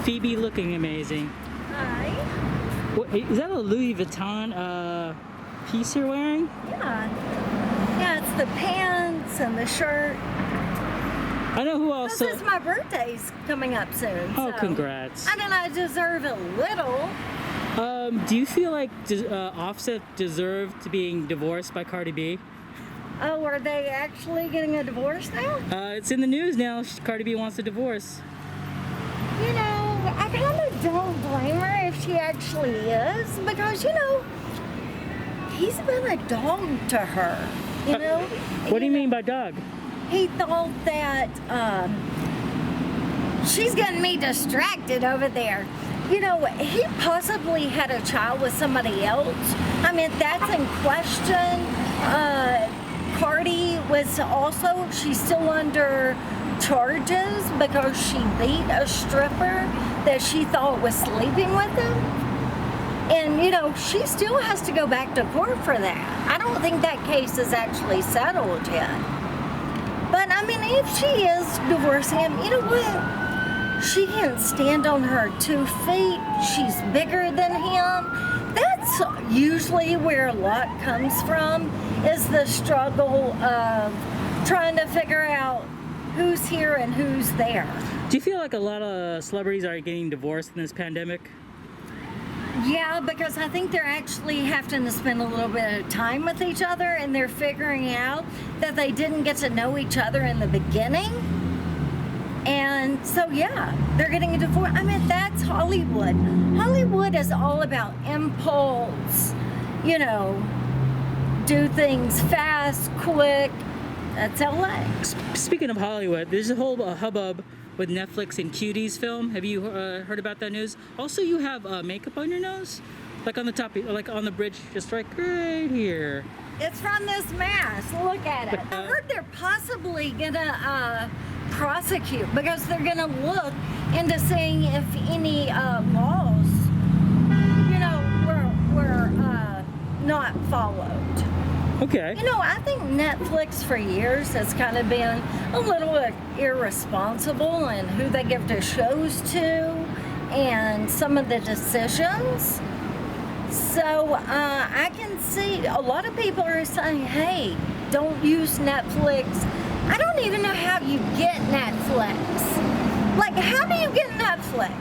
Phoebe looking amazing. Hi. What, is that a Louis Vuitton piece you're wearing? Yeah. Yeah, it's the pants and the shirt. I know who else. This is my birthday's coming up soon. Oh, so congrats. I mean, I deserve a little. Do you feel like Offset deserved to being divorced by Cardi B? Oh, are they actually getting a divorce now? It's in the news now. Cardi B wants a divorce. You know, I kind of don't blame her if she actually is, because, you know, he's been a dog to her, you know? What do you mean by dog? He thought that she's getting me distracted over there. You know, he possibly had a child with somebody else. I mean, that's in question. Cardi was also, she's still under charges because she beat a stripper that she thought was sleeping with him. And, you know, she still has to go back to court for that. I don't think that case is actually settled yet. But, I mean, if she is divorcing him, you know what? She can stand on her 2 feet. She's bigger than him. That's usually where a lot comes from, is the struggle of trying to figure out who's here and who's there. Do you feel like a lot of celebrities are getting divorced in this pandemic? Yeah, because I think they're actually having to spend a little bit of time with each other, and they're figuring out that they didn't get to know each other in the beginning. And so, yeah, they're getting a divorce. I mean, that's Hollywood. Hollywood is all about impulse, you know, do things fast, quick. That's LA. Speaking of Hollywood, there's a whole hubbub with Netflix and Cuties film. Have you heard about that news? Also, you have makeup on your nose? Like on the top, like on the bridge, just right here. It's from this mask. Look at it. I heard they're possibly gonna prosecute because they're gonna look into seeing if any laws, you know, were not followed. Okay. You know, I think Netflix for years has kind of been a little irresponsible in who they give their shows to and some of the decisions. So I can see a lot of people are saying, hey, don't use Netflix. I don't even know how you get Netflix. Like, how do you get Netflix?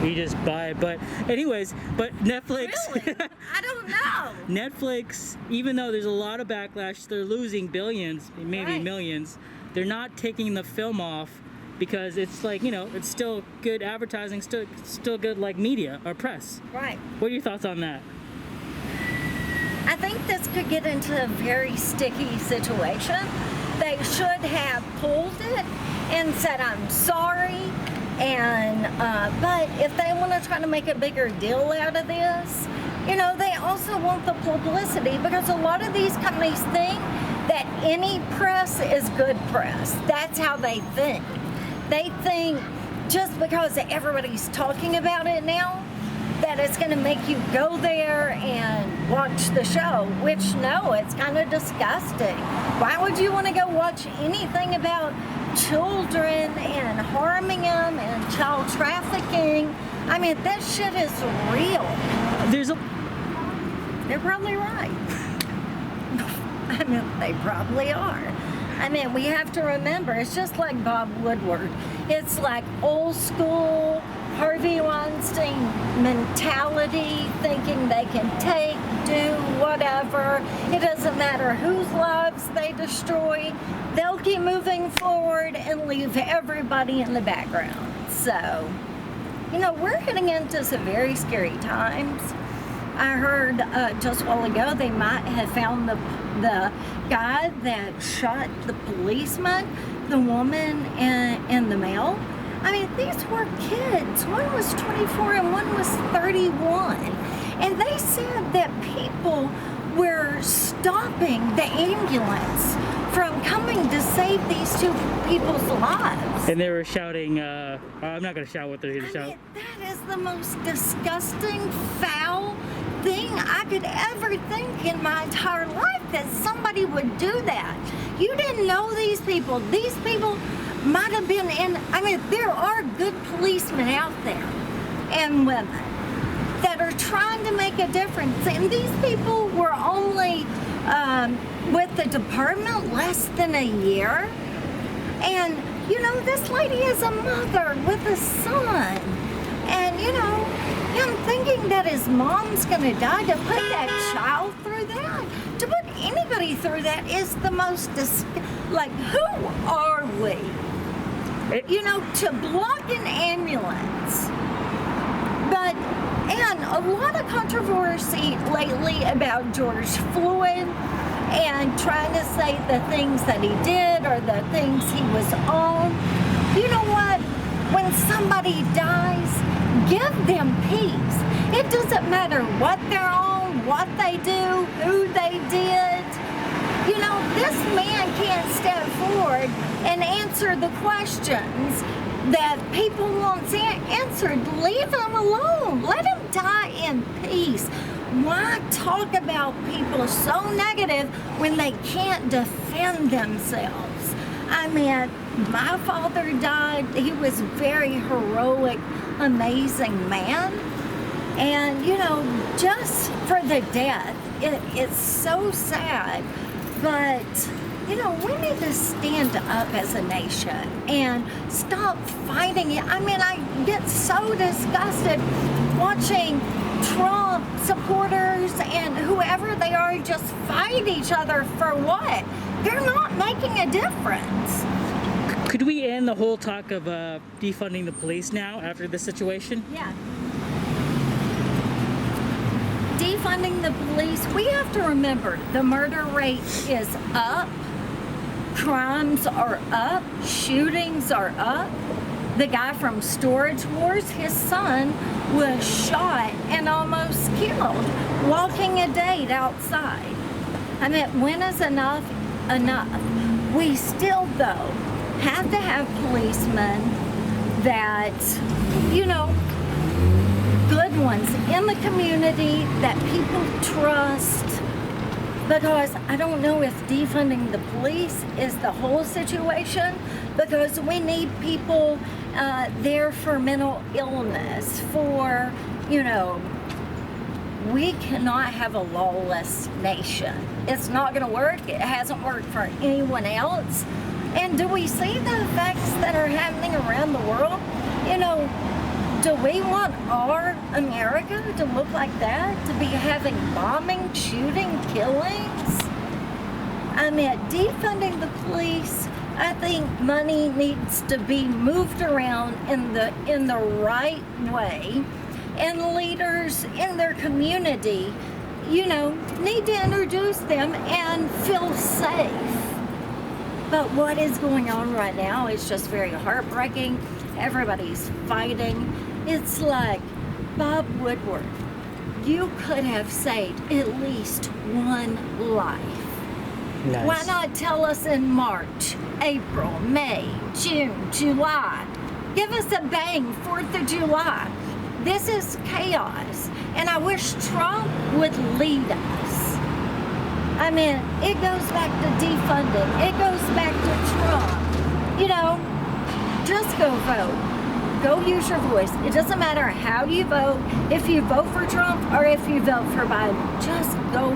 You just buy it. But anyways, but Netflix. Really? I don't know. Netflix, even though there's a lot of backlash, they're losing billions, maybe millions. They're not taking the film off because it's like, you know, it's still good advertising, still good like media or press. Right. What are your thoughts on that? I think this could get into a very sticky situation. They should have pulled it and said, I'm sorry. And but if they want to try to make a bigger deal out of this, you know, they also want the publicity because a lot of these companies think that any press is good press. That's how they think. They think just because everybody's talking about it now, that it's going to make you go there and watch the show, which no, it's kind of disgusting. Why would you want to go watch anything about children and harming them and child trafficking? I mean, that shit is real. They're probably right. I mean, they probably are. I mean, we have to remember, it's just like Bob Woodward. It's like old school Harvey Weinstein mentality, thinking they can take, do whatever. It doesn't matter whose lives they destroy. They'll keep moving forward and leave everybody in the background. So, you know, we're heading into some very scary times. I heard just a while ago they might have found the guy that shot the policeman, the woman, and the male. I mean, these were kids. One was 24 and one was 31. And they said that people were stopping the ambulance from coming to save these two people's lives. And they were shouting, I'm not going to shout what they're going to shout. Mean, that is the most disgusting, foul thing I could ever think in my entire life, that somebody would do that. You didn't know these people. These people might have been in, I mean, there are good policemen out there. young women that are trying to make a difference. And these people were only with the department less than a year. And, you know, this lady is a mother with a son. And, you know, him thinking that his mom's going to die, to put that child through that, to put anybody through that is the most, like, who are we? You know, to block an ambulance. But, and a lot of controversy lately about George Floyd and trying to say the things that he did or the things he was on. You know what? When somebody dies, give them peace. It doesn't matter what they're on, what they do, who they did. You know, this man can't step forward and answer the questions that people want answered. Leave him alone. Let him die in peace. Why talk about people so negative when they can't defend themselves? I mean, my father died. He was a very heroic, amazing man. And, you know, just for the death, it's so sad. But, you know, we need to stand up as a nation and stop fighting it. I mean, I get so disgusted watching Trump supporters and whoever they are just fight each other for what? They're not making a difference. Could we end the whole talk of defunding the police now after this situation? Yeah. Defunding the police, we have to remember the murder rate is up, crimes are up, shootings are up. The guy from Storage Wars, his son was shot and almost killed walking a date outside. I mean, when is enough enough? We still, though, have to have policemen that, you know, good ones in the community that people trust. Because I don't know if defunding the police is the whole situation, because we need people there for mental illness, for, you know, we cannot have a lawless nation. It's not going to work. It hasn't worked for anyone else. And do we see the effects that are happening around the world? You know, do we want our America to look like that? To be having bombing, shooting, killings? I mean, defunding the police, I think money needs to be moved around in the right way. And leaders in their community, you know, need to introduce them and feel safe. But what is going on right now is just very heartbreaking. Everybody's fighting. It's like, Bob Woodward, you could have saved at least one life. Nice. Why not tell us in March, April, May, June, July? Give us a bang, 4th of July. This is chaos, and I wish Trump would lead us. I mean, it goes back to defunding. It goes back to Trump. You know, just go vote. Go use your voice. It doesn't matter how you vote, if you vote for Trump or if you vote for Biden. Just go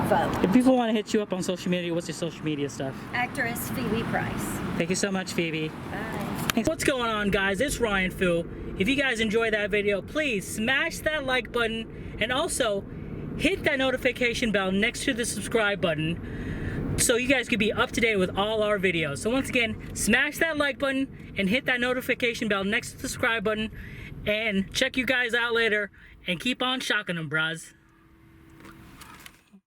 vote. If people want to hit you up on social media, what's your social media stuff? Actress Phoebe Price. Thank you so much, Phoebe. Bye. Thanks. What's going on, guys? It's Ryan Fu. If you guys enjoyed that video, please smash that like button and also hit that notification bell next to the subscribe button so you guys can be up to date with all our videos. So once again, smash that like button and hit that notification bell next to the subscribe button, and check you guys out later and keep on shocking them, bros.